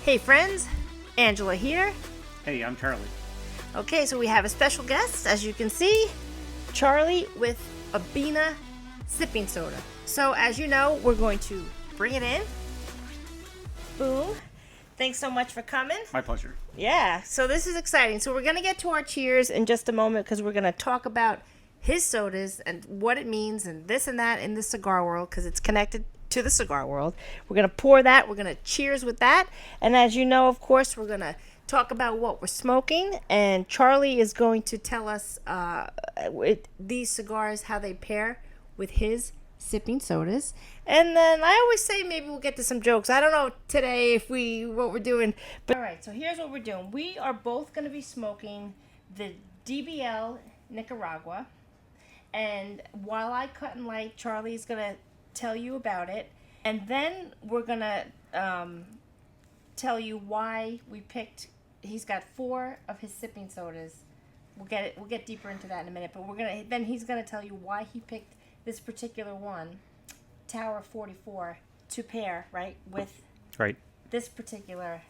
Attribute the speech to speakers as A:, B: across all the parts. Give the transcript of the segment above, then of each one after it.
A: Hey friends, Angela here.
B: Hey, I'm Charlie.
A: Okay, so we have a special guest, as you can see, Charlie with ABBINA sipping soda. So as you know, we're going to bring it in. Boom. Thanks so much for coming.
B: My pleasure.
A: Yeah, so this is exciting. So we're going to get to our cheers in just a moment because we're going to talk about his sodas and what it means and this and that in the cigar world because it's connected to the cigar world. We're going to pour that. We're going to cheers with that. And as you know, of course, we're going to talk about what we're smoking. And Charlie is going to tell us these cigars, how they pair with his sipping sodas. And then I always say maybe we'll get to some jokes. I don't know today what we're doing. But all right, so here's what we're doing. We are both going to be smoking the DBL Nicaragua. And while I cut and light, Charlie's going to tell you about it. And then we're going to tell you why we picked. He's got 4 of his sipping sodas. We'll get deeper into that in a minute. But then he's going to tell you why he picked this particular one, Tower 44, to pair, right, with this particular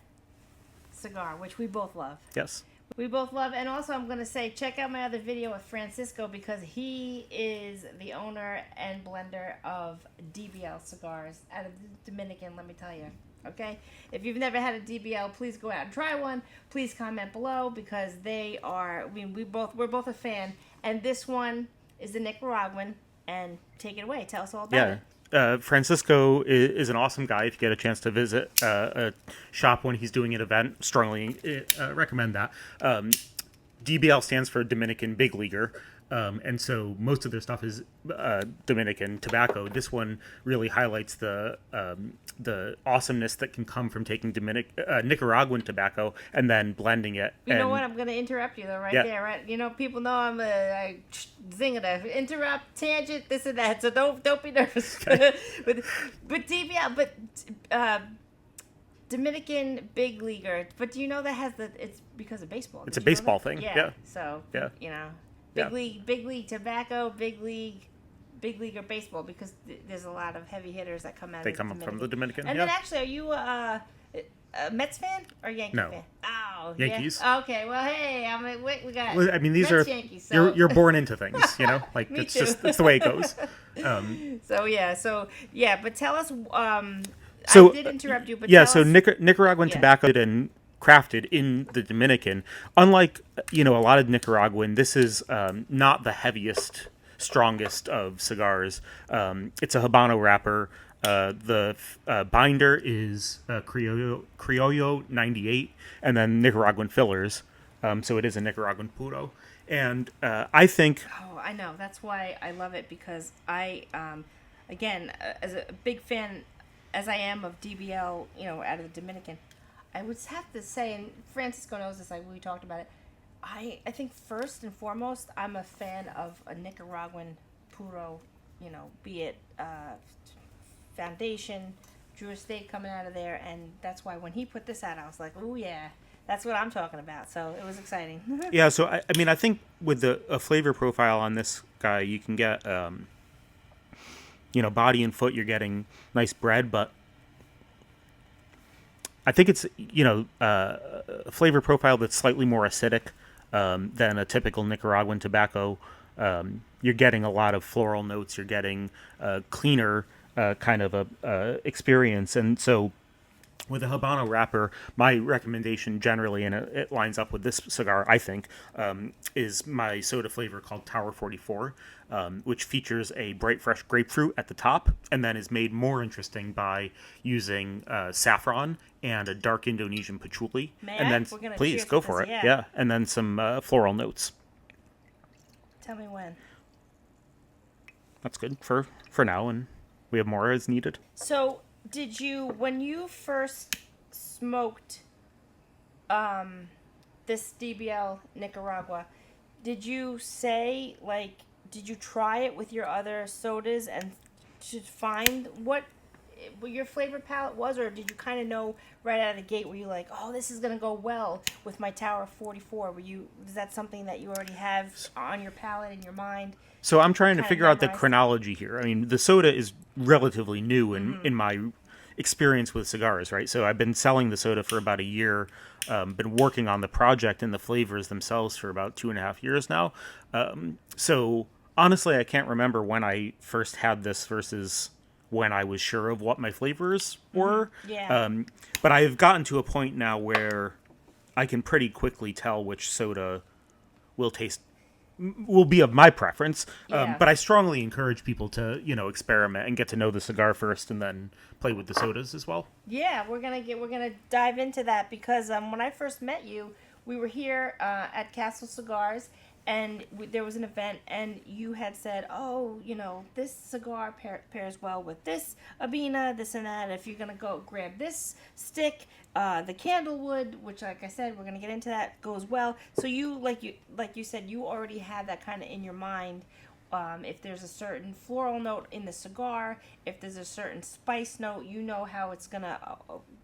A: cigar, which we both love.
B: Yes.
A: We both love, and also I'm going to say, check out my other video with Francisco because he is the owner and blender of DBL Cigars out of the Dominican, let me tell you. Okay? If you've never had a DBL, please go out and try one. Please comment below because they are, we're both a fan. And this one is the Nicaraguan, and take it away. Tell us all about it.
B: Francisco is an awesome guy. If you get a chance to visit a shop when he's doing an event, strongly recommend that. DBL stands for Dominican Big Leaguer, and so most of their stuff is Dominican tobacco. This one really highlights the awesomeness that can come from taking Nicaraguan tobacco and then blending it.
A: You know what? I'm going to interrupt you though, there, right? You know, people know I'm a zinger, interrupt, tangent, this and that. So don't be nervous. but DBL, Dominican Big Leaguer. But do you know that it's because of baseball?
B: It's a baseball thing. Yeah.
A: So you know, big league tobacco, big leaguer baseball because there's a lot of heavy hitters that come out.
B: They come from the Dominican.
A: And then actually, are you a Mets fan or Yankee fan? Oh,
B: Yankees.
A: Yeah. Okay, well, hey, we got.
B: Well, I mean, these
A: Mets,
B: are
A: Yankees, so.
B: you're born into things, you know. Like it's
A: too.
B: just it's the way it goes.
A: But tell us.
B: So
A: I did interrupt you, but
B: so Nicaraguan tobacco and crafted in the Dominican. Unlike a lot of Nicaraguan, this is not the heaviest, strongest of cigars. It's a Habano wrapper. The binder is Criollo 98, and then Nicaraguan fillers. So it is a Nicaraguan puro. And I think...
A: Oh, I know. That's why I love it, because I, again, as a big fan, as I am of DBL, out of the Dominican, I would have to say, and Francisco knows this, we talked about it, I think first and foremost, I'm a fan of a Nicaraguan puro, be it Foundation, Drew Estate coming out of there, and that's why when he put this out, I was like, oh yeah, that's what I'm talking about. So it was exciting.
B: Yeah, so I think with a flavor profile on this guy, you can get, body and foot, you're getting nice bread, but I think it's, a flavor profile that's slightly more acidic than a typical Nicaraguan tobacco. You're getting a lot of floral notes. You're getting cleaner kind of a experience. And so with a Habano wrapper, my recommendation generally, and it lines up with this cigar, I think, is my soda flavor called Tower 44, which features a bright, fresh grapefruit at the top, and then is made more interesting by using saffron and a dark Indonesian patchouli.
A: And
B: then, please, go for it. Yeah. And then some floral notes.
A: Tell me when.
B: That's good for now, and we have more as needed.
A: So... Did you, when you first smoked this DBL Nicaragua, did you say, did you try it with your other sodas and to find what your flavor palette was, or did you kind of know right out of the gate, were you like, oh, this is going to go well with my Tower 44? Is that something that you already have on your palate, in your mind?
B: So I'm trying to figure out the chronology here. I mean, the soda is relatively new in experience with cigars, right? So I've been selling the soda for about a year, been working on the project and the flavors themselves for about 2.5 years now. So honestly, I can't remember when I first had this versus when I was sure of what my flavors were.
A: Yeah.
B: But I've gotten to a point now where I can pretty quickly tell which soda will be of my preference.
A: Yeah.
B: But I strongly encourage people to, experiment and get to know the cigar first and then play with the sodas as well.
A: Yeah, we're gonna dive into that because when I first met you, we were here at Castle Cigars, and there was an event, and you had said, "Oh, this cigar pairs well with this ABBINA, this and that. If you're gonna go grab this stick, the candlewood, which, like I said, we're gonna get into that, goes well." So like you said, you already had that kind of in your mind. If there's a certain floral note in the cigar, if there's a certain spice note, you know how it's gonna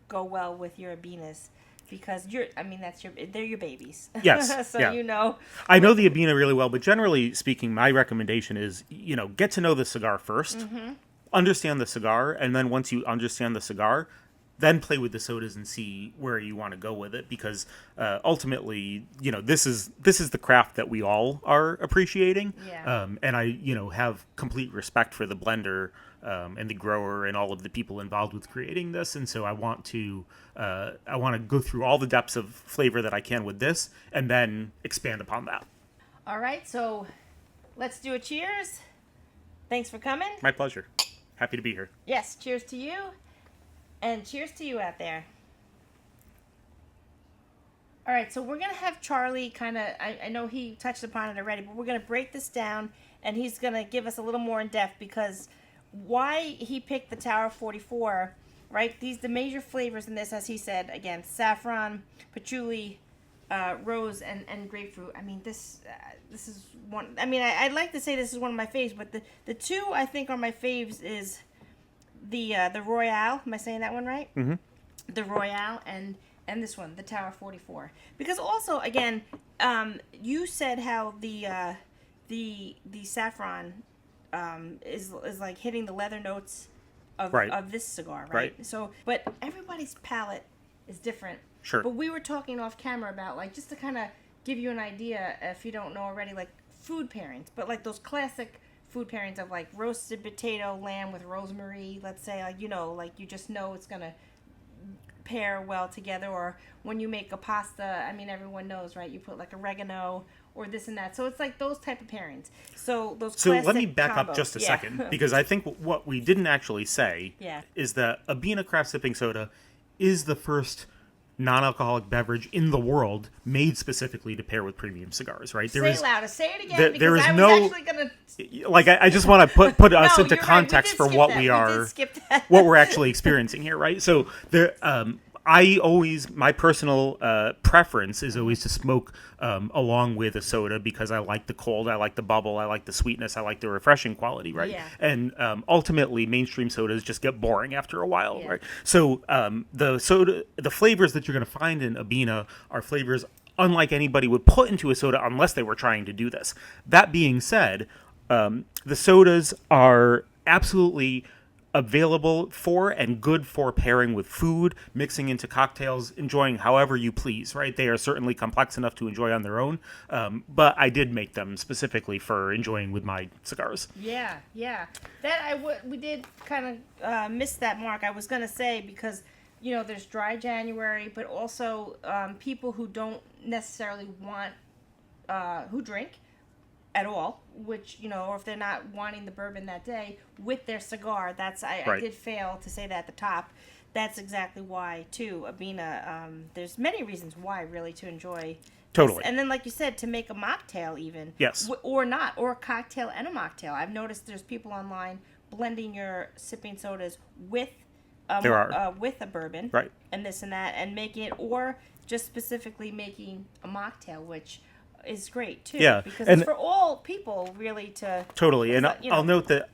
A: go well with your ABBINAs. Because they're your babies.
B: Yes.
A: So
B: yeah. I know the ABBINA really well, but generally speaking, my recommendation is, get to know the cigar first, understand the cigar, and then once you understand the cigar, then play with the sodas and see where you want to go with it. Because ultimately, this is the craft that we all are appreciating.
A: Yeah.
B: And I, have complete respect for the blender and the grower and all of the people involved with creating this. And so I want to go through all the depths of flavor that I can with this and then expand upon that.
A: All right, so let's do a cheers. Thanks for coming.
B: My pleasure. Happy to be here.
A: Yes, cheers to you. And cheers to you out there. All right, so we're going to have Charlie kind of, I know he touched upon it already, but we're going to break this down, and he's going to give us a little more in depth because why he picked the Tower 44, right? The major flavors in this, as he said, again, saffron, patchouli, rose, and grapefruit. I mean, this is one, I'd like to say this is one of my faves, but the two I think are my faves is the Royale. Am I saying that one right?
B: Mm-hmm.
A: The Royale and this one, the Tower 44. Because also, again, you said how the saffron is like hitting the leather notes of this cigar, right? So, but everybody's palate is different.
B: Sure.
A: But we were talking off camera about, like, just to kind of give you an idea, if you don't know already, like food pairings, but like those classic food pairings of like roasted potato, lamb with rosemary, let's say, like, you just know it's gonna pair well together. Or when you make a pasta, everyone knows, right? You put like oregano or this and that. So it's like those type of pairings. So those classic
B: let me back
A: combos.
B: up just a second, because I think what we didn't actually say is that ABBINA Craft Sipping Soda is the first non-alcoholic beverage in the world made specifically to pair with premium cigars, right?
A: Say it louder. Say it again, because I was actually going to...
B: Like, I just want to put us into context
A: for
B: what we are, what we're actually experiencing here, right? So my personal preference is always to smoke along with a soda, because I like the cold, I like the bubble, I like the sweetness, I like the refreshing quality, right?
A: Yeah.
B: And ultimately, mainstream sodas just get boring after a while, right? So the flavors that you're going to find in ABBINA are flavors unlike anybody would put into a soda unless they were trying to do this. That being said, the sodas are absolutely available for and good for pairing with food, mixing into cocktails, enjoying however you please, right? They are certainly complex enough to enjoy on their own, but I did make them specifically for enjoying with my cigars.
A: Yeah. We did kind of miss that mark. I was going to say, because, there's dry January, but also people who don't necessarily want, who drink at all, which, or if they're not wanting the bourbon that day with their cigar, I did fail to say that at the top. That's exactly why, too, ABBINA, there's many reasons why, really, to enjoy.
B: Totally.
A: This. And then, like you said, to make a mocktail even.
B: Yes.
A: Or not, or a cocktail and a mocktail. I've noticed there's people online blending your sipping sodas with with a bourbon.
B: Right.
A: And this and that, and making it, or just specifically making a mocktail, which is great too, because it's for all people really to
B: totally. And I'll note that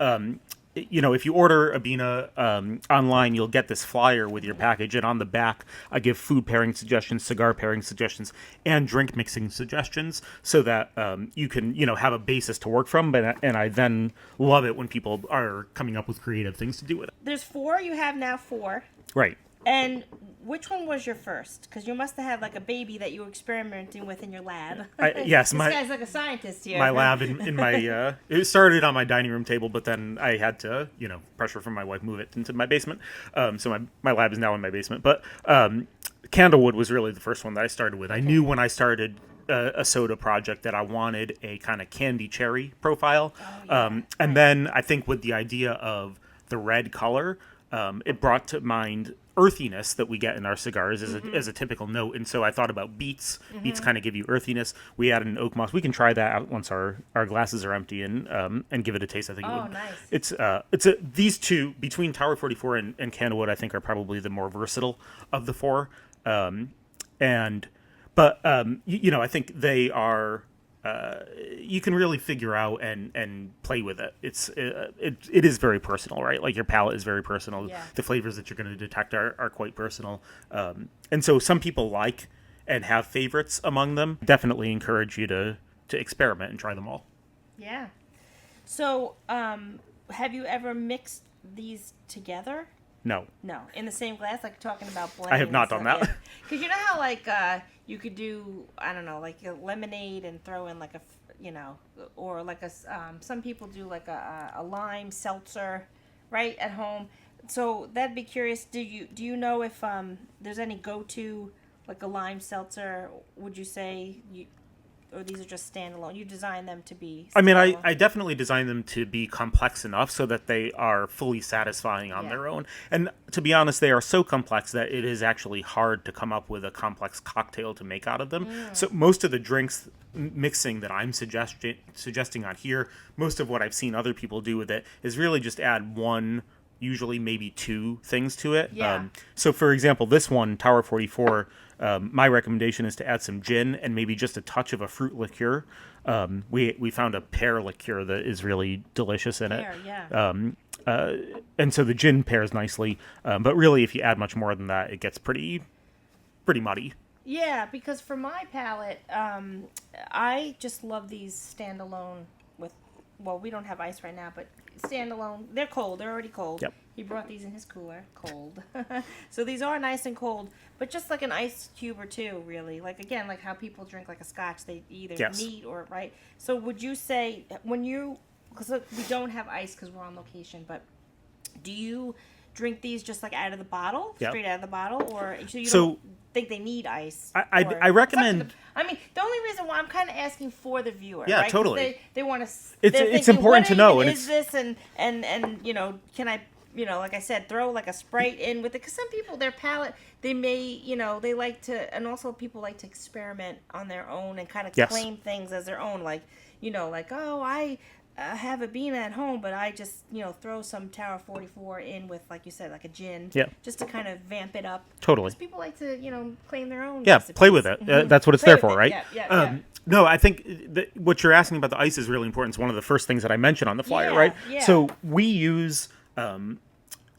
B: if you order ABBINA online, you'll get this flyer with your package, and on the back, I give food pairing suggestions, cigar pairing suggestions, and drink mixing suggestions, so that you can, have a basis to work from. And I then love it when people are coming up with creative things to do with it.
A: There's 4. You have now 4.
B: Right.
A: And which one was your first? Because you must have had like a baby that you were experimenting with in your lab.
B: Yes,
A: this guy's like a scientist here.
B: My lab in my it started on my dining room table, but then I had to pressure from my wife move it into my basement. So my lab is now in my basement. But Candlewood was really the first one that I started with. I knew when I started a soda project that I wanted a kind of candy cherry profile, and then I think with the idea of the red color, it brought to mind earthiness that we get in our cigars as a typical note. And so I thought about beets. Beets kind of give you earthiness. We added an oak moss. We can try that out once our glasses are empty and give it a taste. I think nice. These two, between Tower 44 and Candlewood, I think are probably the more versatile of the 4. I think they are, you can really figure out and play with it. It is very personal, right? Like your palate is very personal.
A: Yeah.
B: The flavors that you're going to detect are quite personal. And so some people like and have favorites among them. Definitely encourage you to experiment and try them all.
A: Yeah. So, have you ever mixed these together?
B: No.
A: No, in the same glass, like talking about blending.
B: I have not done that.
A: Because you know how like you could do, I don't know, like a lemonade and throw in like or like some people do like a lime seltzer, right, at home. So that'd be curious. Do you know if there's any go-to like a lime seltzer? Would you say or these are just standalone? You design them to be standalone?
B: I mean, I definitely design them to be complex enough so that they are fully satisfying on their own. And to be honest, they are so complex that it is actually hard to come up with a complex cocktail to make out of them. So most of the drinks mixing that I'm suggesting on here, most of what I've seen other people do with it is really just add 1, usually maybe 2 things to it.
A: Yeah.
B: So for example, this one, Tower 44, my recommendation is to add some gin and maybe just a touch of a fruit liqueur. We found a pear liqueur that is really delicious in it. And so the gin pairs nicely. But really, if you add much more than that, it gets pretty muddy.
A: Yeah, because for my palate, I just love these standalone with, well, we don't have ice right now, but standalone. They're cold. They're already cold.
B: Yep.
A: He brought these in his cooler, cold. So these are nice and cold, but just like an ice cube or 2, really. Like, again, like how people drink like a scotch, they either neat or, right? So would you say, because we don't have ice because we're on location, but do you drink these just like out of the bottle, straight out of the bottle, or so you don't think they need ice?
B: I recommend.
A: I mean, the only reason why I'm kind of asking for the viewer,
B: Yeah,
A: right?
B: totally.
A: They want to.
B: It's important to know,
A: and
B: is
A: this and can I like I said, throw like a Sprite in with it? Because some people, their palate, they may they like to, and also people like to experiment on their own and kind of claim things as their own, like oh, I have ABBINA at home, but I just throw some Tower 44 in with, like you said, like a gin, just to kind of vamp it up.
B: Totally.
A: Because people like to claim their own.
B: Yeah,
A: recipes.
B: play with it. That's what it's there for, right?
A: Yeah.
B: No, I think what you're asking about the ice is really important. It's one of the first things that I mentioned on the flyer, right?
A: Yeah.
B: So we use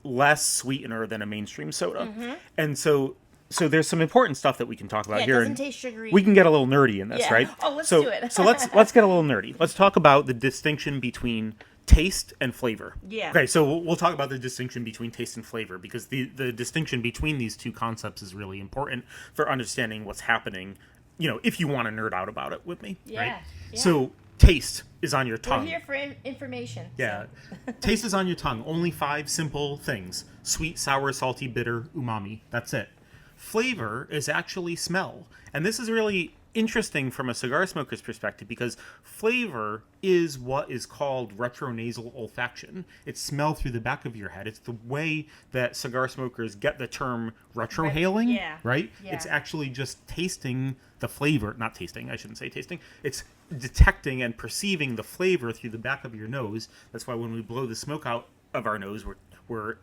B: less sweetener than a mainstream soda, and so there's some important stuff that we can talk about here.
A: It doesn't taste sugary.
B: We can get a little nerdy in this, right?
A: Oh, let's do it.
B: So let's get a little nerdy. Let's talk about the distinction between taste and flavor.
A: Yeah.
B: Okay, so we'll talk about the distinction between taste and flavor, because the distinction between these two concepts is really important for understanding what's happening, if you want to nerd out about it with me, right?
A: Yeah.
B: So taste is on your tongue.
A: We're here for information.
B: Yeah.
A: So.
B: Taste is on your tongue. Only 5 simple things: sweet, sour, salty, bitter, umami. That's it. Flavor is actually smell. And this is really interesting from a cigar smoker's perspective, because flavor is what is called retronasal olfaction. It's smell through the back of your head. It's the way that cigar smokers get the term retrohaling, right? Yeah. It's actually just tasting the flavor. Not tasting, I shouldn't say tasting. It's detecting and perceiving the flavor through the back of your nose. That's why when we blow the smoke out of our nose, we're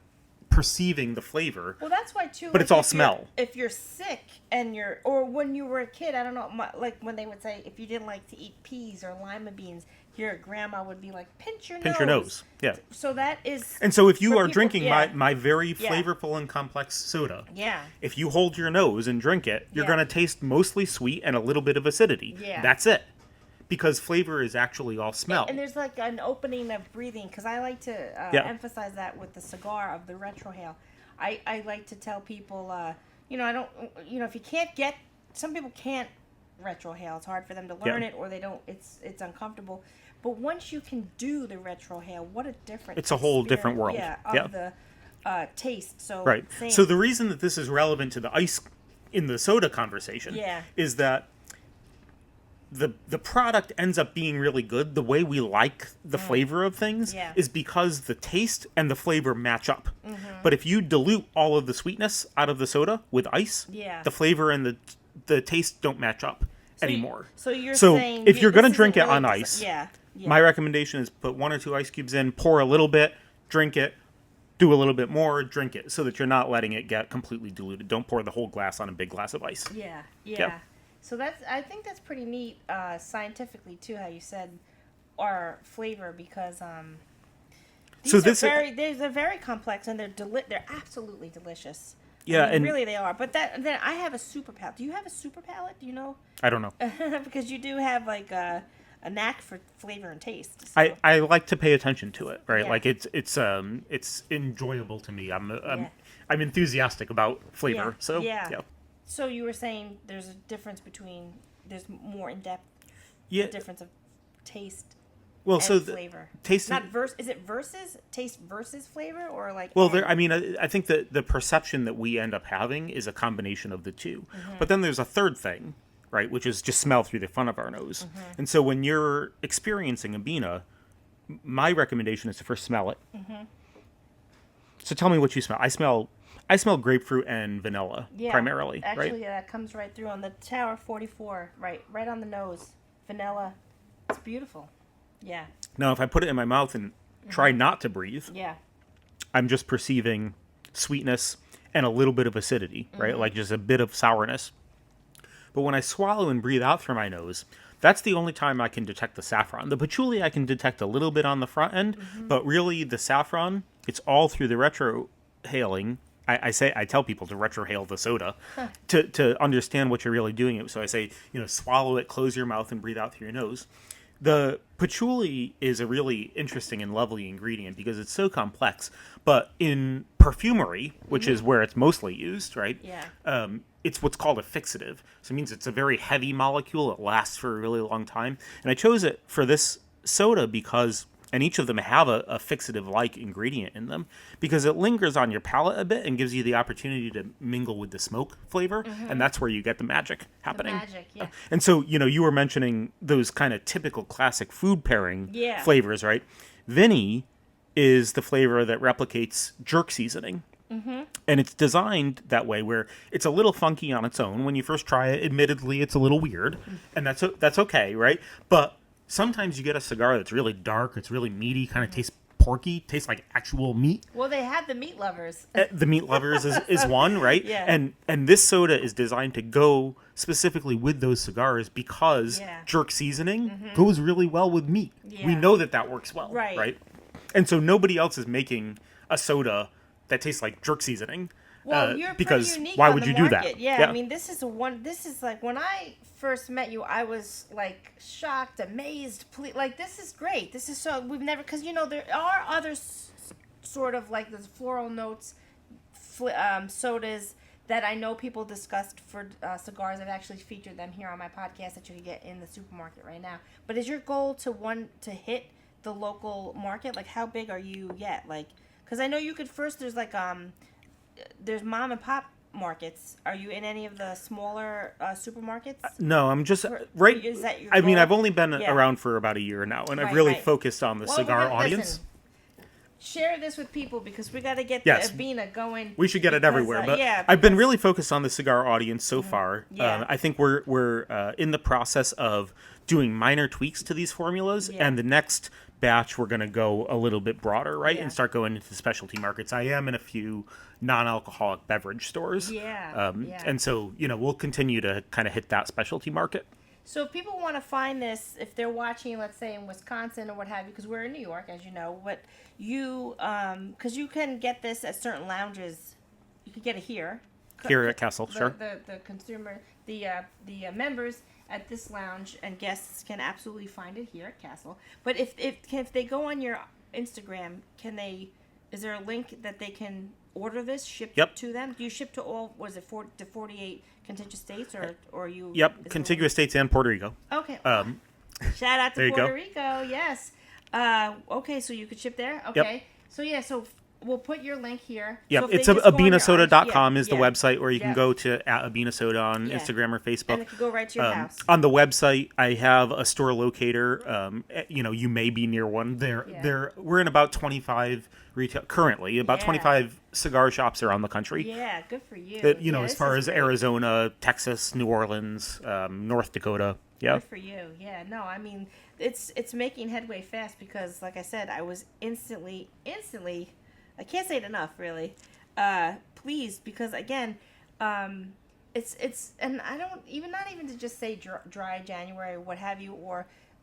B: perceiving the flavor.
A: Well, that's why too.
B: But it's all smell.
A: If you're sick or when you were a kid, I don't know, like when they would say if you didn't like to eat peas or lima beans, Your grandma would be like, pinch your
B: Pinch your nose. Yeah.
A: So that is.
B: And so if you
A: for
B: are
A: people-
B: drinking
A: yeah.
B: my very
A: Yeah.
B: flavorful and complex soda,
A: Yeah.
B: if you hold your nose and drink it, you're
A: Yeah.
B: going to taste mostly sweet and a little bit of acidity.
A: Yeah.
B: That's it. Because flavor is actually all smell.
A: And there's like an opening of breathing, because I like to
B: Yeah.
A: emphasize that with the cigar of the retrohale. I like to tell people, I don't, if you can't get, some people can't retrohale. It's hard for them to learn it, or they don't. It's uncomfortable. But once you can do the retrohale, what a different.
B: It's a whole different world.
A: Yeah, of
B: Yeah.
A: the taste. So
B: Right.
A: same.
B: So the reason that this is relevant to the ice in the soda conversation
A: Yeah.
B: is that the product ends up being really good. The way we like the flavor of things
A: Yeah.
B: is because the taste and the flavor match up. But if you dilute all of the sweetness out of the soda with ice,
A: Yeah.
B: the flavor and the taste don't match up anymore.
A: So you're
B: So
A: saying
B: if you're
A: this
B: going to drink it
A: isn't
B: on
A: really-
B: ice,
A: yeah.
B: my recommendation is put 1 or 2 ice cubes in, pour a little bit, drink it, do a little bit more, drink it, so that you're not letting it get completely diluted. Don't pour the whole glass on a big glass of ice.
A: Yeah.
B: Yeah.
A: So I think that's pretty neat, scientifically too, how you said our flavor, because these
B: So
A: are
B: this-
A: they're very complex, and they're absolutely delicious.
B: Yeah,
A: I mean,
B: and
A: really they are. But then I have a super palate. Do you have a super palate? Do you know?
B: I don't know.
A: Because you do have like a knack for flavor and taste. So.
B: I like to pay attention to it, right?
A: Yeah.
B: Like it's enjoyable to me. I'm
A: Yeah.
B: I'm enthusiastic about flavor.
A: Yeah.
B: So
A: Yeah. So you were saying there's a difference between there's more in depth
B: Yeah.
A: difference of taste
B: Well,
A: and
B: so
A: flavor.
B: taste.
A: Not is it versus taste versus flavor, or like?
B: Well, I mean, I think that the perception that we end up having is a combination of the two. But then there's a third thing, right, which is just smell through the front of our nose. And so when you're experiencing ABBINA, my recommendation is to first smell it. So tell me what you smell. I smell grapefruit and vanilla primarily,
A: Actually,
B: right?
A: that comes right through on the Tower 44, right on the nose. Vanilla, it's beautiful. Yeah,
B: Now, if I put it in my mouth and try not to breathe,
A: yeah,
B: I'm just perceiving sweetness and a little bit of acidity, right? Like just a bit of sourness. But when I swallow and breathe out through my nose, that's the only time I can detect the saffron. The patchouli I can detect a little bit on the front end, but really the saffron, it's all through the retrohaling. I tell people to retrohale the soda to understand what you're really doing. So I say, swallow it, close your mouth, and breathe out through your nose. The patchouli is a really interesting and lovely ingredient because it's so complex. But in perfumery, which is where it's mostly used, right?
A: yeah.
B: It's what's called a fixative. So it means it's a very heavy molecule. It lasts for a really long time. And I chose it for this soda because, and each of them have a fixative-like ingredient in them, because it lingers on your palate a bit and gives you the opportunity to mingle with the smoke flavor. And that's where you get the magic happening.
A: Magic, yeah.
B: And so, you were mentioning those kind of typical classic food pairing
A: Yeah.
B: flavors, right? Vinny is the flavor that replicates jerk seasoning. And it's designed that way where it's a little funky on its own. When you first try it, admittedly, it's a little weird. And that's okay, right? But sometimes you get a cigar that's really dark, it's really meaty, kind of tastes porky, tastes like actual meat.
A: Well, they had the meat lovers.
B: The meat lovers is one, right?
A: Yeah.
B: And this soda is designed to go specifically with those cigars because
A: Yeah.
B: jerk seasoning goes really well with meat.
A: Yeah.
B: We know that works well,
A: Right.
B: And so nobody else is making a soda that tastes like jerk seasoning.
A: Well, you're
B: because
A: pretty unique
B: why
A: on
B: would
A: the
B: you do that?
A: market. Yeah, I mean, this is like when I first met you, I was like shocked, amazed, like this is great. This is so we've never, because there are other sort of like those floral notes sodas that I know people discussed for cigars. I've actually featured them here on my podcast that you can get in the supermarket right now. But is your goal to hit the local market? Like, how big are you yet? Like, because I know you could first. There's like there's mom and pop markets. Are you in any of the smaller supermarkets?
B: No, I'm just right.
A: Is that your
B: I mean,
A: goal?
B: I've only been
A: Yeah.
B: around for about a year now, and I've
A: Right,
B: really
A: right.
B: focused on the
A: Well,
B: cigar
A: we're gonna-
B: audience.
A: listen, share this with people because we got to get
B: Yes.
A: the ABBINA going.
B: We should get it
A: because,
B: everywhere, but
A: yeah,
B: I've been really focused on the cigar audience so far.
A: Yeah.
B: I think we're in the process of doing minor tweaks to these formulas,
A: Yeah.
B: and the next batch we're going to go a little bit broader, right,
A: Yeah.
B: and start going into specialty markets. I am in a few non-alcoholic beverage stores,
A: Yeah.
B: and so we'll continue to kind of hit that specialty market.
A: So if people want to find this, if they're watching, let's say in Wisconsin or what have you, because we're in New York, as you know, but you, because you can get this at certain lounges, you can get it here.
B: Here at Castle,
A: the,
B: sure.
A: The consumer, the members at this lounge and guests can absolutely find it here at Castle. But if they go on your Instagram, is there a link that they can order this shipped
B: Yep.
A: to them? Do you ship to all? Was it 48 contiguous states, or you?
B: Yep, contiguous states and Puerto Rico.
A: Okay. Shout out
B: there
A: to
B: you
A: Puerto
B: go.
A: Rico. Yes. Okay, so you could ship there. Okay. So yeah, so we'll put your link here.
B: Yep,
A: So if they
B: it's
A: just go on your
B: abinasoda.com is the
A: yeah.
B: website where you can
A: Yeah.
B: go to @abinasoda on
A: Yeah.
B: Instagram or Facebook.
A: And it could go right to your house.
B: On the website, I have a store locator. You may be near one. We're in about 25 retail currently. About
A: Yeah.
B: 25 cigar shops around the country.
A: Yeah, good for you.
B: As far as Arizona, Texas, New Orleans, North Dakota. Yeah.
A: Good for you. Yeah, no, I mean, it's making headway fast because, like I said, I was instantly, I can't say it enough, really, pleased because, again, it's, and I don't even, not even to just say dry January or what have you,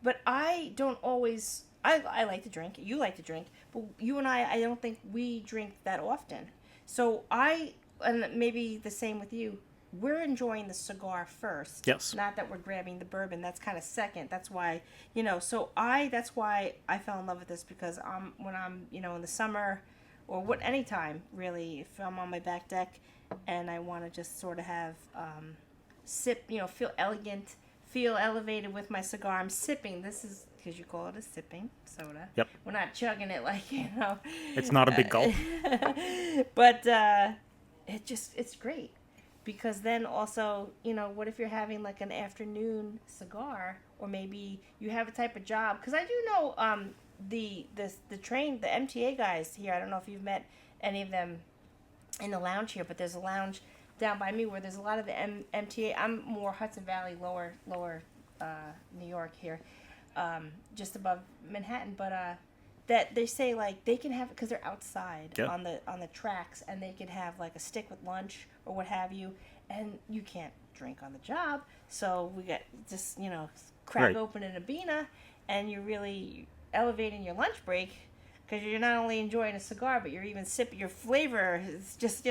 A: but I don't always, I like to drink, you like to drink, but you and I don't think we drink that often. So and maybe the same with you, we're enjoying the cigar first.
B: Yes.
A: Not that we're grabbing the bourbon. That's kind of second. That's why, that's why I fell in love with this because when I'm, in the summer or anytime really, if I'm on my back deck and I want to just sort of have, sip, feel elegant, feel elevated with my cigar, I'm sipping. This is, because you call it a sipping soda.
B: Yep.
A: We're not chugging it like,
B: It's not a big gulp.
A: but it's great. Because then also, what if you're having like an afternoon cigar, or maybe you have a type of job? Because I do know the MTA guys here. I don't know if you've met any of them in the lounge here, but there's a lounge down by me where there's a lot of the MTA. I'm more Hudson Valley, lower New York here, just above Manhattan. But that they say like they can have, because they're outside on the tracks, and they can have like a stick with lunch or what have you, and you can't drink on the job, so we got just crack open an ABBINA, and you're really elevating your lunch break because you're not only enjoying a cigar, but you're even sipping your flavor. It's just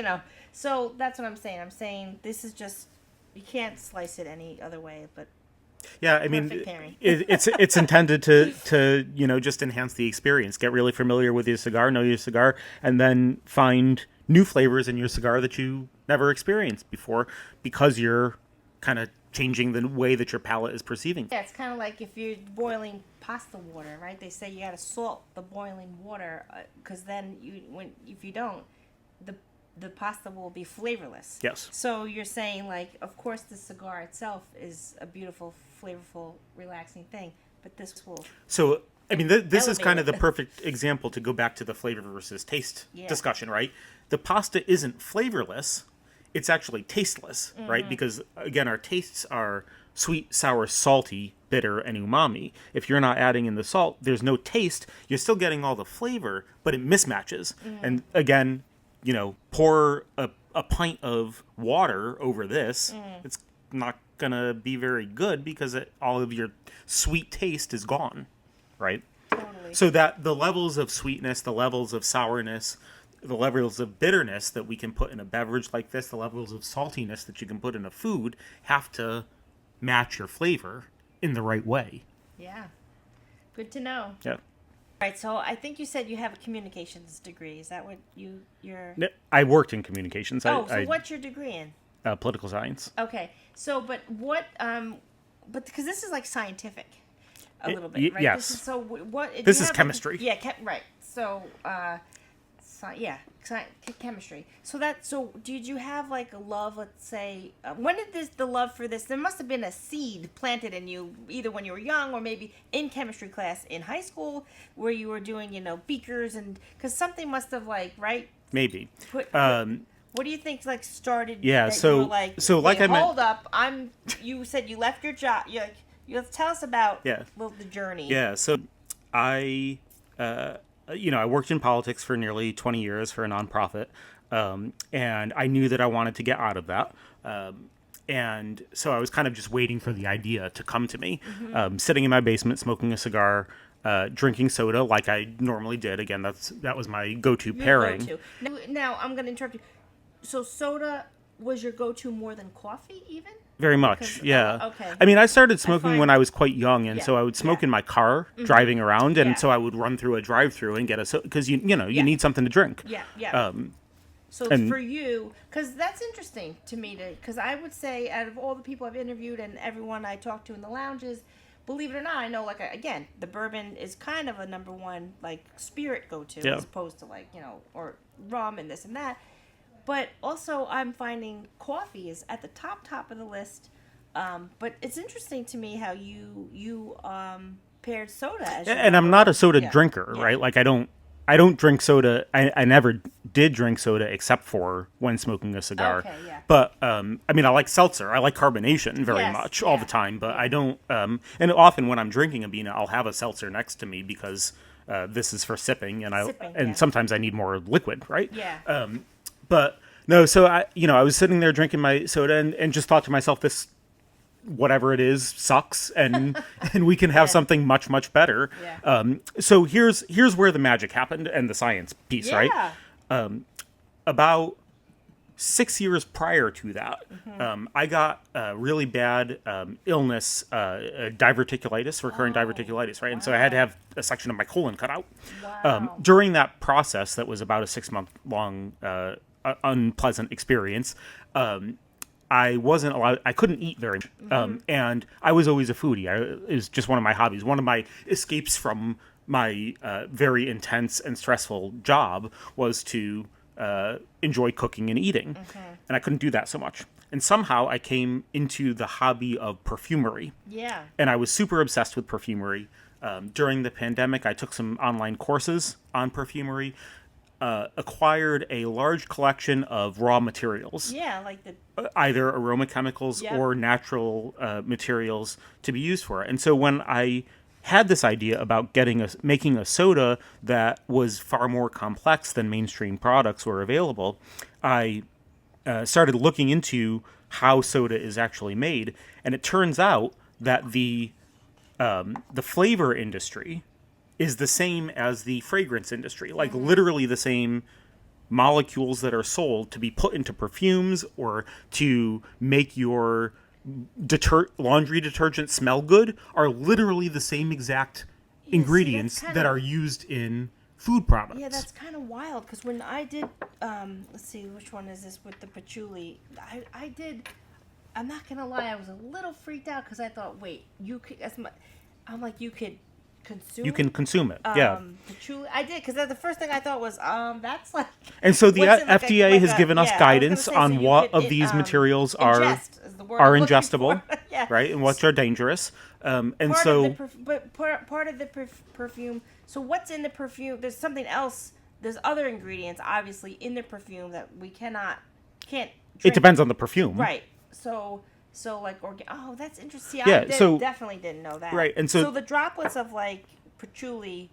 A: so that's what I'm saying this is just, you can't slice it any other way, but
B: yeah, I mean, it's intended to just enhance the experience. Get really familiar with your cigar, know your cigar, and then find new flavors in your cigar that you never experienced before because you're kind of changing the way that your palate is perceiving.
A: Yeah, it's kind of like if you're boiling pasta water, right? They say you got to salt the boiling water because then if you don't, the pasta will be flavorless.
B: Yes.
A: So you're saying, like, of course the cigar itself is a beautiful, flavorful, relaxing thing, but this will...
B: So, I mean, this is kind of the
A: it.
B: perfect example to go back to the flavor versus taste discussion, right? The pasta isn't flavorless. It's actually tasteless, right? Because, again, our tastes are sweet, sour, salty, bitter, and umami. If you're not adding in the salt, there's no taste. You're still getting all the flavor, but it mismatches. And, again... pour a pint of water over this, it's not going to be very good because all of your sweet taste is gone, right?
A: Totally.
B: So that the levels of sweetness, the levels of sourness, the levels of bitterness that we can put in a beverage like this, the levels of saltiness that you can put in a food have to match your flavor in the right way.
A: Yeah. Good to know.
B: Yeah.
A: All right, so I think you said you have a communications degree. Is that what you're...
B: I worked in communications.
A: What's your degree in?
B: Political science.
A: Okay, so but what? But because this is like scientific, a little bit, right?
B: Yes.
A: This
B: is chemistry.
A: Right. So, chemistry. So did you have like a love? Let's say, when did the love for this? There must have been a seed planted in you, either when you were young or maybe in chemistry class in high school, where you were doing, beakers, and because something must have
B: Maybe.
A: What do you think started?
B: Yeah.
A: So
B: like I meant.
A: Hold up! You said you left your job. Let's tell us about the journey.
B: Yeah. So I worked in politics for nearly 20 years for a nonprofit, and I knew that I wanted to get out of that. And so I was kind of just waiting for the idea to come to me. Sitting in my basement, smoking a cigar, drinking soda like I normally did. Again, that was my go-to pairing.
A: Now, I'm going to interrupt you. So soda was your go-to more than coffee even?
B: Very much, yeah.
A: Okay.
B: I mean, I started smoking when I was quite young, and so I would smoke in my car driving around, and so I would run through a drive-through and get a soda, because you need something to drink.
A: Yeah. So for you, because that's interesting to me, because I would say out of all the people I've interviewed and everyone I talked to in the lounges, believe it or not, I know, like, again, the bourbon is kind of a number one, like, spirit go-to as opposed to, like, or rum and this and that. But also I'm finding coffee is at the top of the list. But it's interesting to me how you paired soda as
B: and I'm not a soda drinker, right? Like I don't drink soda. I never did drink soda except for when smoking a cigar.
A: Okay, yeah.
B: But I mean, I like seltzer. I like carbonation very much all the time. But I don't. And often when I'm drinking ABBINA, I'll have a seltzer next to me because this is for sipping, and sometimes I need more liquid, right?
A: Yeah.
B: But no, so I was sitting there drinking my soda and just thought to myself, this, whatever it is, sucks, and we can have something much, much better.
A: Yeah.
B: So here's where the magic happened and the science piece, right? About 6 years prior to that, I got a really bad illness, diverticulitis, recurrent diverticulitis, right? And so I had to have a section of my colon cut out.
A: Wow.
B: During that process, that was about a 6-month long unpleasant experience. I wasn't allowed. I couldn't eat very much, and I was always a foodie. It was just one of my hobbies. One of my escapes from my very intense and stressful job was to enjoy cooking and eating, and I couldn't do that so much. And somehow I came into the hobby of perfumery.
A: Yeah.
B: And I was super obsessed with perfumery. During the pandemic, I took some online courses on perfumery. Acquired a large collection of raw materials.
A: Yeah, like the
B: either aroma chemicals or natural materials to be used for it. And so when I had this idea about making a soda that was far more complex than mainstream products were available, I started looking into how soda is actually made, and it turns out that the flavor industry is the same as the fragrance industry, like literally the same molecules that are sold to be put into perfumes or to make your laundry detergent smell good are literally the same exact ingredients that are used in food products.
A: Yeah, that's kind of wild, because when I did, let's see, which one is this with the patchouli? I did, I'm not going to lie, I was a little freaked out because I thought, wait, you could, I'm like, you could consume
B: you can consume it.
A: Patchouli. I did, because the first thing I thought was, that's like.
B: And so the FDA has given us guidance on what of these materials are ingestible, right, and which are dangerous. And part so,
A: but part of the perfume. So what's in the perfume? There's something else. There's other ingredients, obviously, in the perfume that we can't. Drink.
B: It depends on the perfume,
A: right? So like that's interesting. I definitely didn't know that.
B: Right, and so
A: the droplets of like patchouli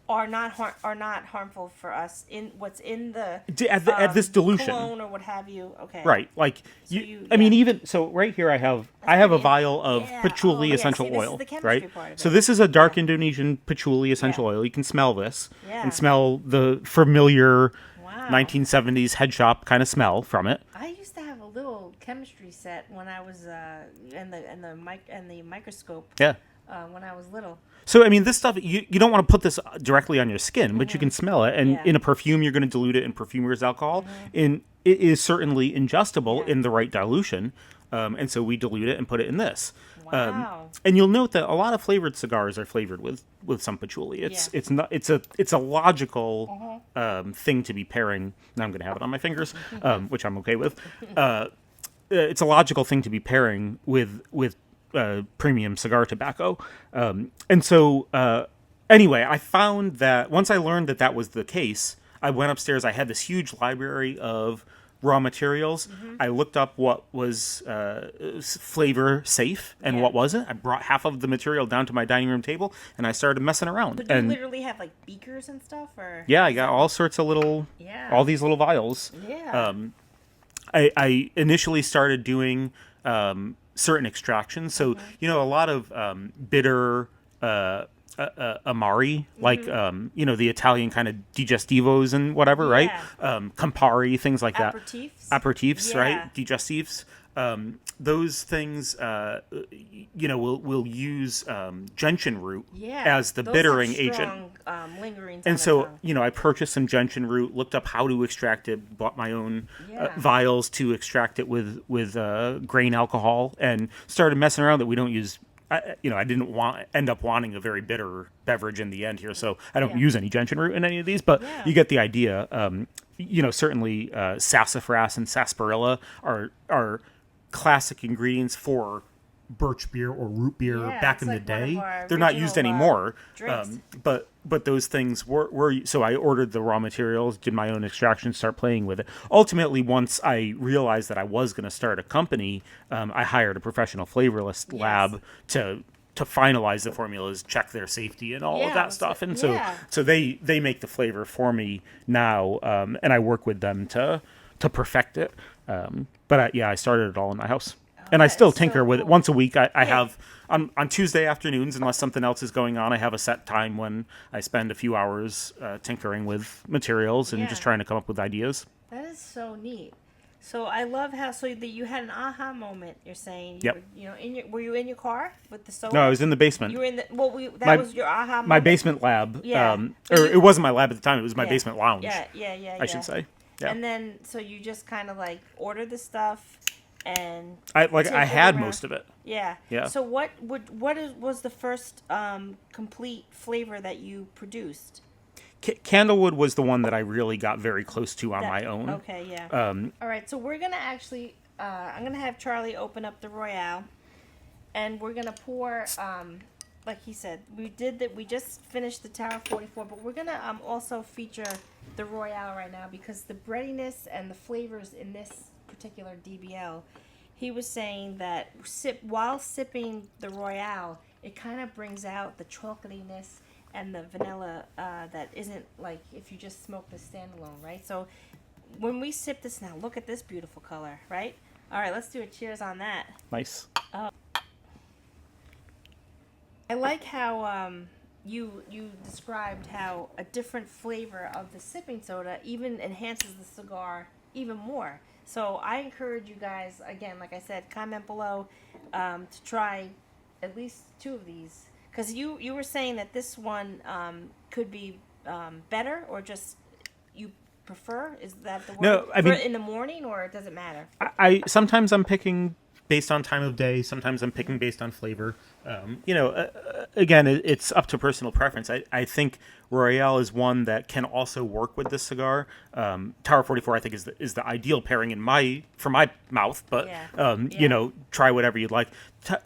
A: are not harmful for us in what's in the
B: at this dilution,
A: cologne or what have you. Okay.
B: Right, like I mean, even so, right here I have a vial of patchouli essential oil.
A: This is the
B: right.
A: Part of it.
B: So this is a dark Indonesian patchouli essential oil. You can smell this and smell the familiar 1970s head shop kind of smell from it.
A: I used to have a little chemistry set when I was in the microscope.
B: Yeah.
A: When I was little.
B: So I mean, this stuff you don't want to put this directly on your skin, but you can smell it, and in a perfume you're going to dilute it in perfumer's alcohol. And it is certainly ingestible in the right dilution, and so we dilute it and put it in this.
A: Wow.
B: And you'll note that a lot of flavored cigars are flavored with some patchouli. It's a logical thing to be pairing. Now I'm going to have it on my fingers, which I'm okay with. It's a logical thing to be pairing with premium cigar tobacco. And so anyway, I found that once I learned that was the case, I went upstairs. I had this huge library of raw materials. I looked up what was flavor safe and what wasn't. I brought half of the material down to my dining room table and I started messing around.
A: But you literally have like beakers and stuff, or
B: I got all sorts of all these little vials.
A: Yeah.
B: I initially started doing certain extractions. So, a lot of bitter Amari, like, the Italian kind of digestivos and whatever, right? Campari, things like that. Aperitifs,
A: Yeah.
B: right? Digestifs. Those things, we'll use gentian root as the
A: those
B: bittering
A: have
B: agent.
A: strong, lingerings on
B: And
A: the
B: so,
A: tongue.
B: I purchased some gentian root, looked up how to extract it, bought my own
A: Yeah.
B: vials to extract it with grain alcohol, and started messing around that we don't use. I didn't end up wanting a very bitter beverage in the end here, so I don't use any gentian root in any of these, but you get the idea. Certainly sassafras and sarsaparilla are classic ingredients for birch beer or root beer back
A: it's
B: in the
A: like one of
B: day.
A: our
B: They're not used
A: original,
B: anymore.
A: drinks.
B: But those things were so I ordered the raw materials, did my own extraction, start playing with it. Ultimately, once I realized that I was going to start a company, I hired a professional flavorless lab to finalize the formulas, check their safety and all of that stuff. And so they make the flavor for me now, and I work with them to perfect it. But I started it all in my house. And I still tinker with it once a week. I have on Tuesday afternoons, unless something else is going on, I have a set time when I spend a few hours tinkering with materials and just trying to come up with ideas.
A: That is so neat. So I love how that you had an aha moment. You're saying,
B: Yep.
A: were you in your car with the soda?
B: No, I was in the basement.
A: You were in the was your aha moment.
B: My basement lab.
A: Yeah.
B: Or it wasn't my lab at the time. It was my basement lounge.
A: Yeah.
B: I should say. Yeah.
A: And then so you just kind of like ordered the stuff. And
B: I had
A: around.
B: most of it.
A: Yeah.
B: Yeah.
A: So was the first complete flavor that you produced?
B: Candlewood was the one that I really got very close to on my own.
A: Okay. Yeah. All right. So we're gonna actually, I'm gonna have Charlie open up the Royale, and we're gonna pour. Like he said, we just finished the Tower 44, but we're gonna also feature the Royale right now because the breadiness and the flavors in this particular DBL, he was saying that while sipping the Royale, it kind of brings out the chocolatiness and the vanilla that isn't like if you just smoke the standalone, right? So when we sip this now, look at this beautiful color, right? All right, let's do a cheers on that.
B: Nice.
A: I like how you described how a different flavor of the sipping soda even enhances the cigar even more. So I encourage you guys, again, like I said, comment below to try at least 2 of these. Because you were saying that this one could be better, or just you prefer? Is that the word?
B: No, I mean,
A: in the morning, or does it matter?
B: I sometimes I'm picking based on time of day. Sometimes I'm picking based on flavor. Again, it's up to personal preference. I think Royale is one that can also work with this cigar. Tower 44, I think, is the ideal pairing for my mouth. But try whatever you'd like.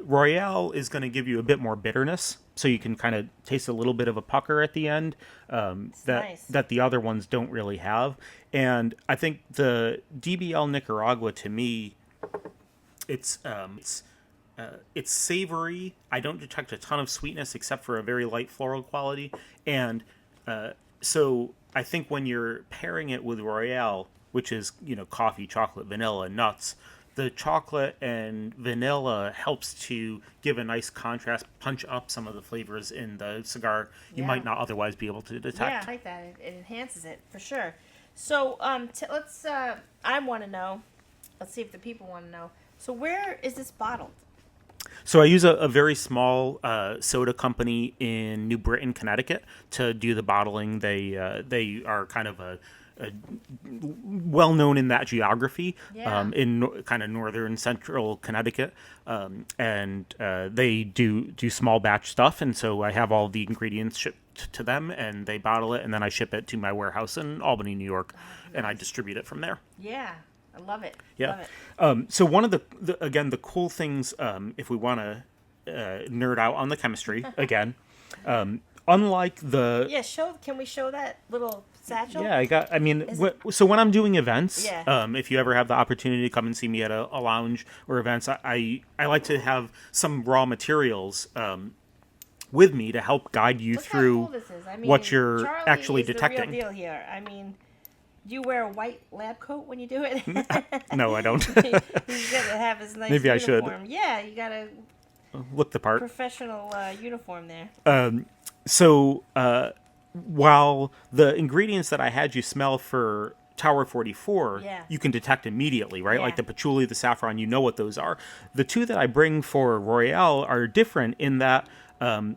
B: Royale is going to give you a bit more bitterness, so you can kind of taste a little bit of a pucker at the end that the other ones don't really have. And I think the DBL Nicaragua, to me, it's savory. I don't detect a ton of sweetness except for a very light floral quality. And so I think when you're pairing it with Royale, which is, coffee, chocolate, vanilla, nuts, the chocolate and vanilla helps to give a nice contrast, punch up some of the flavors in the cigar you might not otherwise be able to detect.
A: Yeah, I like that. It enhances it for sure. So let's. I want to know. Let's see if the people want to know. So where is this bottled?
B: So I use a very small soda company in New Britain, Connecticut, to do the bottling. They are kind of a well known in that geography, in kind of northern central Connecticut, and they do small batch stuff. And so I have all the ingredients shipped to them, and they bottle it, and then I ship it to my warehouse in Albany, New York, and I distribute it from there.
A: Yeah. I love it.
B: Yeah. Love it. So one of the cool things, if we want to nerd out on the chemistry again, unlike the
A: can we show that little satchel?
B: Yeah, so when I'm doing events, if you ever have the opportunity to come and see me at a lounge or events, I like to have some raw materials with me to help guide you through
A: how cool this is.
B: what you're
A: Charlie
B: actually
A: is
B: detecting.
A: The real deal here. Do you wear a white lab coat when you do it?
B: No, I don't.
A: He's gonna have his nice
B: Maybe I should.
A: uniform. Yeah, you got a
B: Look the part.
A: professional uniform there.
B: So while the ingredients that I had you smell for Tower 44,
A: Yeah.
B: you can detect immediately, right?
A: Yeah.
B: Like the patchouli, the saffron, you know what those are. The two that I bring for Royale are different in that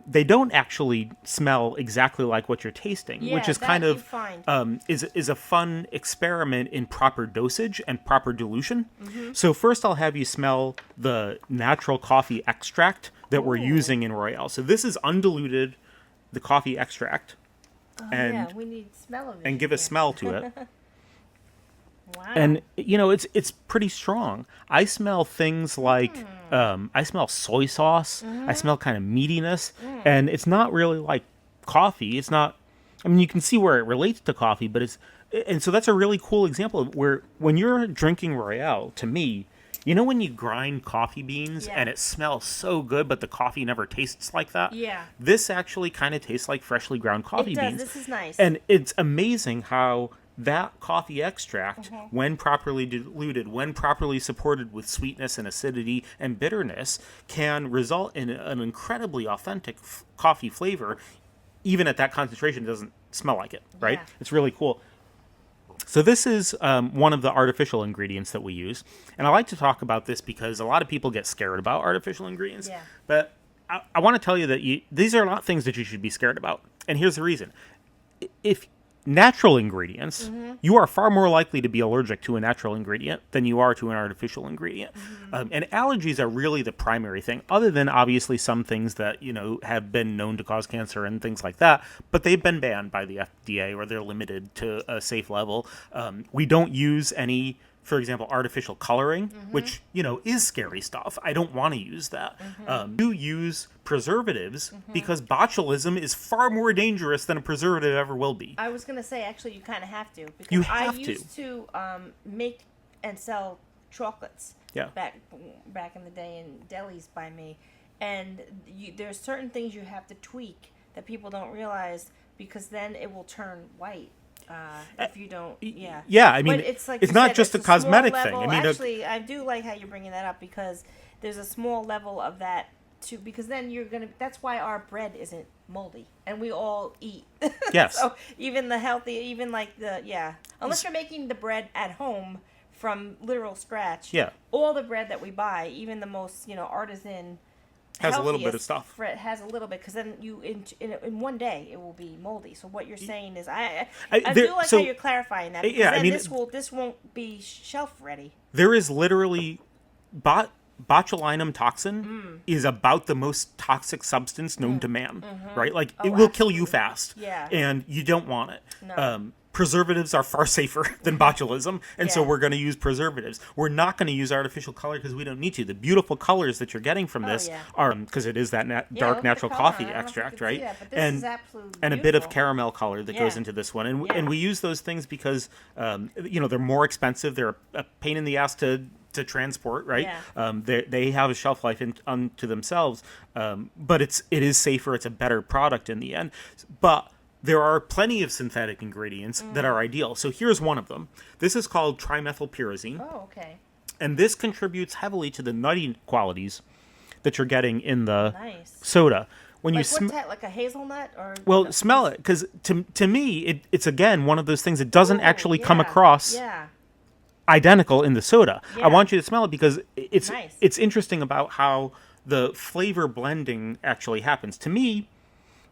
B: they don't actually smell exactly like what you're tasting,
A: Yeah,
B: which is
A: that
B: kind
A: you
B: of
A: find.
B: is a fun experiment in proper dosage and proper dilution.
A: Mm-hmm.
B: So first I'll have you smell the natural coffee extract that we're using in Royale. So this is undiluted, the coffee extract, and
A: Yeah, we need smell of it.
B: and give a
A: here.
B: smell to it.
A: Wow.
B: And it's pretty strong. I smell things like I smell soy sauce. I smell kind of meatiness, and it's not really like coffee. It's not. I mean, you can see where it relates to coffee, but and so that's a really cool example of where when you're drinking Royale, to me, when you grind coffee beans
A: Yeah.
B: and it smells so good, but the coffee never tastes like that.
A: Yeah.
B: This actually kind of tastes like freshly ground coffee
A: It does.
B: beans.
A: This is nice.
B: And it's amazing how that coffee extract,
A: Mm-hmm.
B: when properly diluted, when properly supported with sweetness and acidity and bitterness, can result in an incredibly authentic coffee flavor. Even at that concentration, it doesn't smell like it, right?
A: Yeah.
B: It's really cool. So this is one of the artificial ingredients that we use. And I like to talk about this because a lot of people get scared about artificial ingredients.
A: Yeah.
B: But I want to tell you that these are not things that you should be scared about. And here's the reason. If natural ingredients, you are far more likely to be allergic to a natural ingredient than you are to an artificial ingredient. And allergies are really the primary thing, other than obviously some things that, have been known to cause cancer and things like that, but they've been banned by the FDA or they're limited to a safe level. We don't use any, for example, artificial coloring, which, is scary stuff. I don't want to use that. You use preservatives because botulism is far more dangerous than a preservative ever will be.
A: I was gonna say, actually, you kind of have to. Because
B: You have
A: I
B: to.
A: used to make and sell chocolates.
B: Yeah.
A: Back in the day in delis by me, and there's certain things you have to tweak that people don't realize because then it will turn white. If you don't, yeah.
B: Yeah, I mean,
A: But it's like
B: it's
A: you
B: not
A: said,
B: just a
A: it's small
B: cosmetic thing.
A: level.
B: I mean,
A: actually, I do like how you're bringing that up because there's a small level of that too. Because then you're gonna. That's why our bread isn't moldy, and we all eat.
B: Yes.
A: So even the healthy, even like unless you're making the bread at home from literal scratch.
B: Yeah.
A: All the bread that we buy, even the most artisan.
B: Has a little bit of
A: healthiest
B: stuff.
A: bread has a little bit because then you in one day it will be moldy. So what you're saying is I
B: there-
A: do like
B: so-
A: how you're clarifying that. Because
B: yeah, I
A: then
B: mean,
A: this won't be shelf ready.
B: there is literally botulinum toxin is about the most toxic substance known to man, right? Like it will kill you fast.
A: Yeah.
B: And you don't want it.
A: No.
B: Preservatives are far safer than botulism, and so
A: Yeah.
B: we're going to use preservatives. We're not going to use artificial color because we don't need to. The beautiful colors that you're getting from this
A: yeah.
B: are because it is that
A: Yeah,
B: dark
A: look at
B: natural
A: the color.
B: coffee
A: I don't know if you
B: extract,
A: can
B: right?
A: see that, but this
B: and
A: is absolutely
B: and a bit of
A: beautiful.
B: caramel color that goes
A: Yeah.
B: into this one, and
A: Yeah.
B: and we use those things because they're more expensive. They're a pain in the ass to transport, right?
A: Yeah.
B: They have a shelf life unto themselves, but it is safer. It's a better product in the end, but there are plenty of synthetic ingredients that are ideal. So here's one of them. This is called trimethylpyrazine,
A: Oh, okay.
B: and this contributes heavily to the nutty qualities that you're getting in the
A: Nice.
B: soda. When you
A: Like what's that? Like a hazelnut or?
B: well,
A: no,
B: smell it, because to me, it's again one of those things that doesn't actually come
A: yeah,
B: across
A: Yeah.
B: identical in the soda. I
A: Yeah.
B: want you to smell it because it's
A: Nice.
B: it's interesting about how the flavor blending actually happens. To me,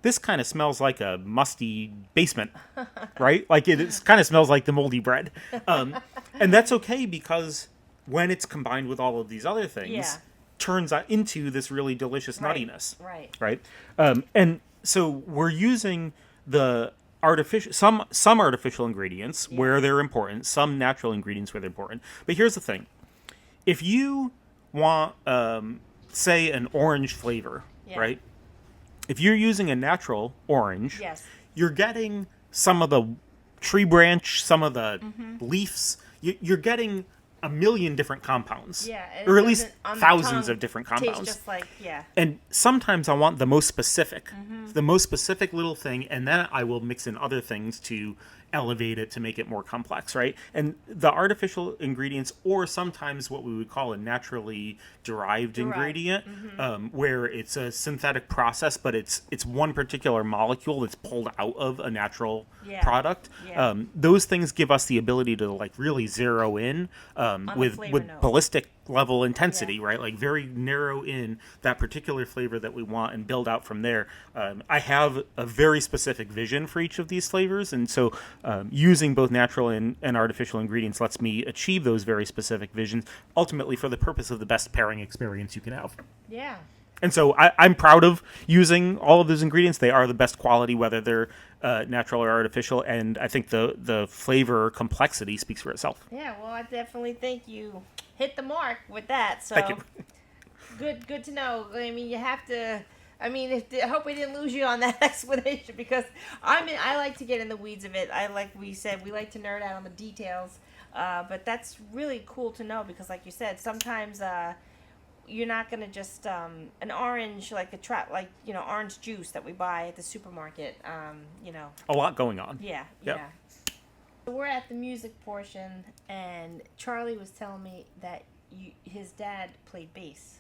B: this kind of smells like a musty basement, right? Like it kind of smells like the moldy bread, and that's okay because when it's combined with all of these other things,
A: Yeah.
B: turns out into this really delicious
A: Right,
B: nuttiness,
A: right.
B: right? And so we're using the artificial some artificial ingredients where they're important, some natural ingredients where they're important. But here's the thing: if you want, say, an orange flavor,
A: Yeah.
B: right? If you're using a natural orange,
A: Yes.
B: you're getting some of the tree branch, some of the leaves. You're getting a million different compounds,
A: Yeah. and
B: or
A: it
B: at least
A: doesn't, on the
B: thousands
A: tongue,
B: of different
A: tastes
B: compounds.
A: just like
B: And sometimes I want the most specific little thing, and then I will mix in other things to elevate it to make it more complex, right? And the artificial ingredients, or sometimes what we would call a naturally derived ingredient, where it's a synthetic process, but it's one particular molecule that's pulled out of a natural product. Those things give us the ability to like really zero in with
A: note.
B: ballistic level intensity, right? Like very narrow in that particular flavor that we want and build out from there. I have a very specific vision for each of these flavors, and so using both natural and artificial ingredients lets me achieve those very specific visions, ultimately for the purpose of the best pairing experience you can have.
A: Yeah.
B: And so I'm proud of using all of those ingredients. They are the best quality, whether they're natural or artificial, and I think the flavor complexity speaks for itself.
A: Yeah, well, I definitely think you hit the mark with that. So
B: Thank you.
A: good to know. I mean, you have to. I mean, I hope we didn't lose you on that explanation, because I like to get in the weeds of it. Like we said, we like to nerd out on the details. But that's really cool to know, because, like you said, sometimes you're not gonna just an orange, like orange juice that we buy at the supermarket.
B: A lot going on.
A: Yeah.
B: Yep.
A: Yeah. So we're at the music portion, and Charlie was telling me that his dad played bass.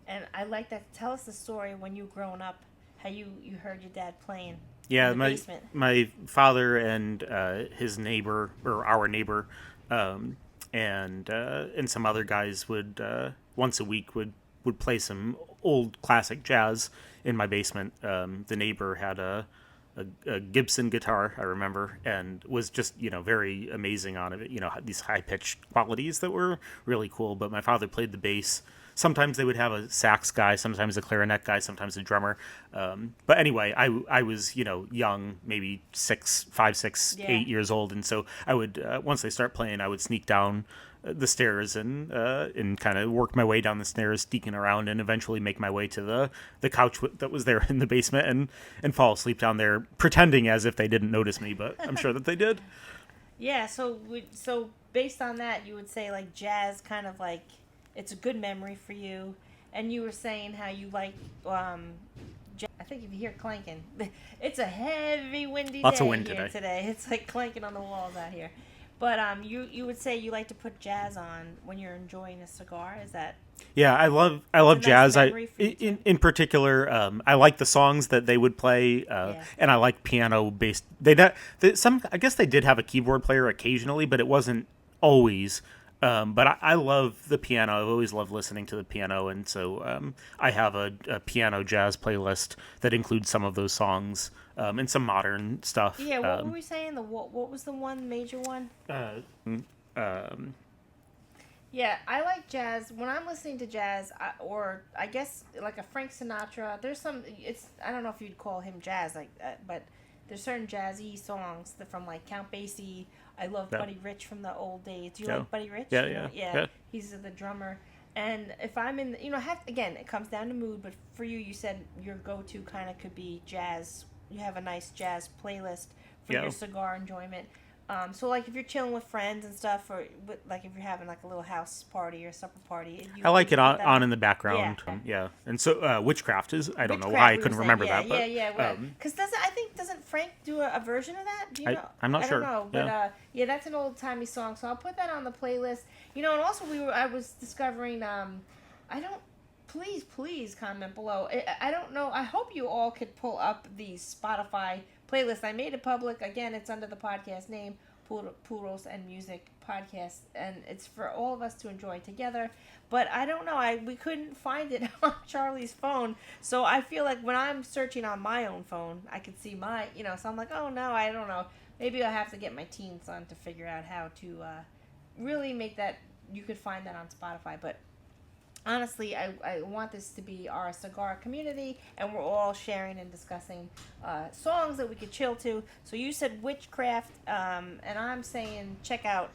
A: And I'd like that. Tell us the story when you were growing up, how you heard your dad playing
B: Yeah,
A: in the basement.
B: my father and his neighbor, or our neighbor, and some other guys would once a week would play some old classic jazz in my basement. The neighbor had a Gibson guitar, I remember, and was just, very amazing on it. These high-pitched qualities that were really cool. But my father played the bass. Sometimes they would have a sax guy, sometimes a clarinet guy, sometimes a drummer. But anyway, I was, young, maybe 5, 6, 8 years old. And so I would, once they start playing, I would sneak down the stairs and kind of work my way down the stairs, sneaking around, and eventually make my way to the couch that was there in the basement and fall asleep down there, pretending as if they didn't notice me, but I'm sure that they did.
A: Yeah, so based on that, you would say like jazz kind of like it's a good memory for you, and you were saying how you like I think if you hear clanking, it's a heavy windy
B: Lots
A: day
B: of wind
A: here today. It's like clanking on the walls out here. But you would say you like to put jazz on when you're enjoying a cigar. Is that?
B: Yeah, I love jazz. In particular, I like the songs that they would play, and I like piano based. I guess they did have a keyboard player occasionally, but it wasn't always. But I love the piano. I've always loved listening to the piano, and so I have a piano jazz playlist that includes some of those songs and some modern stuff.
A: Yeah, what were we saying? What was the one major one? Yeah, I like jazz. When I'm listening to jazz, or I guess like a Frank Sinatra, there's some. I don't know if you'd call him jazz but there's certain jazzy songs from like Count Basie. I love Buddy Rich from the old days. Do you like Buddy Rich?
B: Yeah.
A: He's the drummer. And if I'm in, again, it comes down to mood. But for you, you said your go-to kind of could be jazz. You have a nice jazz playlist for your cigar enjoyment. So like if you're chilling with friends and stuff, or like if you're having like a little house party or supper party,
B: I like it on in the background. Yeah. And so Witchcraft is. I don't know why I couldn't remember that. But
A: because doesn't Frank do a version of that? Do you know?
B: I'm not sure.
A: I don't know, but that's an old timey song. So I'll put that on the playlist. And also I was discovering. Please comment below. I don't know. I hope you all could pull up the Spotify playlist. I made it public. Again, it's under the podcast name, Puros and Music Podcast, and it's for all of us to enjoy together. But I don't know. We couldn't find it on Charlie's phone, so I feel like when I'm searching on my own phone, I could see my, So I'm like, oh no, I don't know. Maybe I'll have to get my teen son to figure out how to really make that. You could find that on Spotify, but. Honestly, I want this to be our cigar community, and we're all sharing and discussing songs that we could chill to. So you said Witchcraft, and I'm saying check out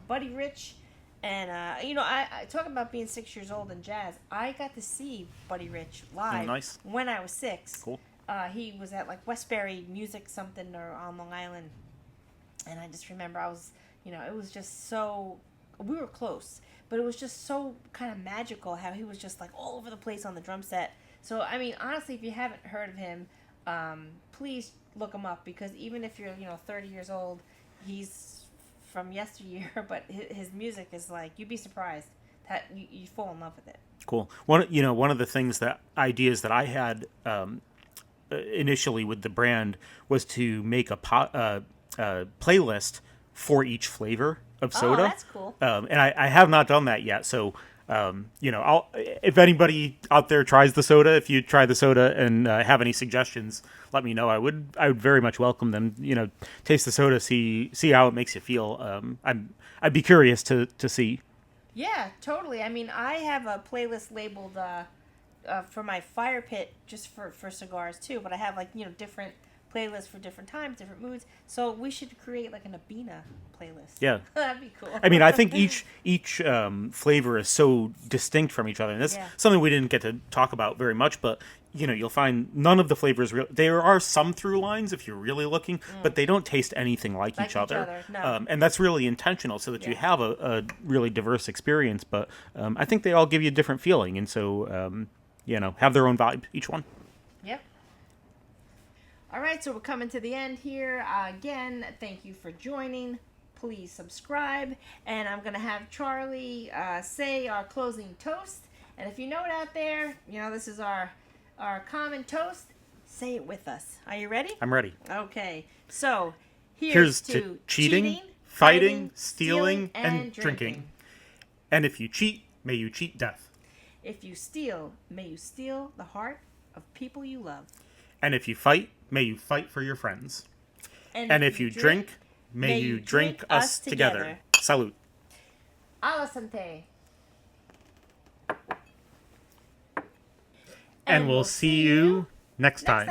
A: Buddy Rich. And, I talk about being 6 years old in jazz. I got to see Buddy Rich live when I was 6.
B: Cool.
A: He was at like Westbury Music something or on Long Island. And I just remember it was just so, we were close. But it was just so kind of magical how he was just like all over the place on the drum set. So, I mean, honestly, if you haven't heard of him, please look him up, because even if you're 30 years old, he's from yesteryear, but his music is like, you'd be surprised that you fall in love with it.
B: Cool. One of the ideas that I had initially with the brand was to make a playlist for each flavor of soda.
A: Oh, that's cool.
B: And I have not done that yet. So, if anybody out there tries the soda, if you try the soda and have any suggestions, let me know. I would very much welcome them. Taste the soda, see how it makes you feel. I'd be curious to see.
A: Yeah, totally. I mean, I have a playlist labeled for my fire pit, just for cigars too, but I have different playlists for different times, different moods. So we should create like an ABBINA playlist.
B: Yeah.
A: That'd be cool.
B: I mean, I think each flavor is so distinct from each other, and that's something we didn't get to talk about very much, but you'll find none of the flavors there are some through lines if you're really looking, but they don't taste anything like each other.
A: No.
B: And that's really intentional so that you have a really diverse experience, but I think they all give you a different feeling, and so have their own vibe, each one.
A: Yep. All right, so we're coming to the end here. Again, thank you for joining. Please subscribe, and I'm going to have Charlie say our closing toast. And if you know it out there, this is our common toast. Say it with us. Are you ready?
B: I'm ready.
A: Okay, so
B: here's to cheating, fighting, stealing, and drinking. And if you cheat, may you cheat death.
A: If you steal, may you steal the heart of people you love.
B: And if you fight, may you fight for your friends. And if you drink, may you drink us together. Salud.
A: A la santé.
B: And we'll see you next time.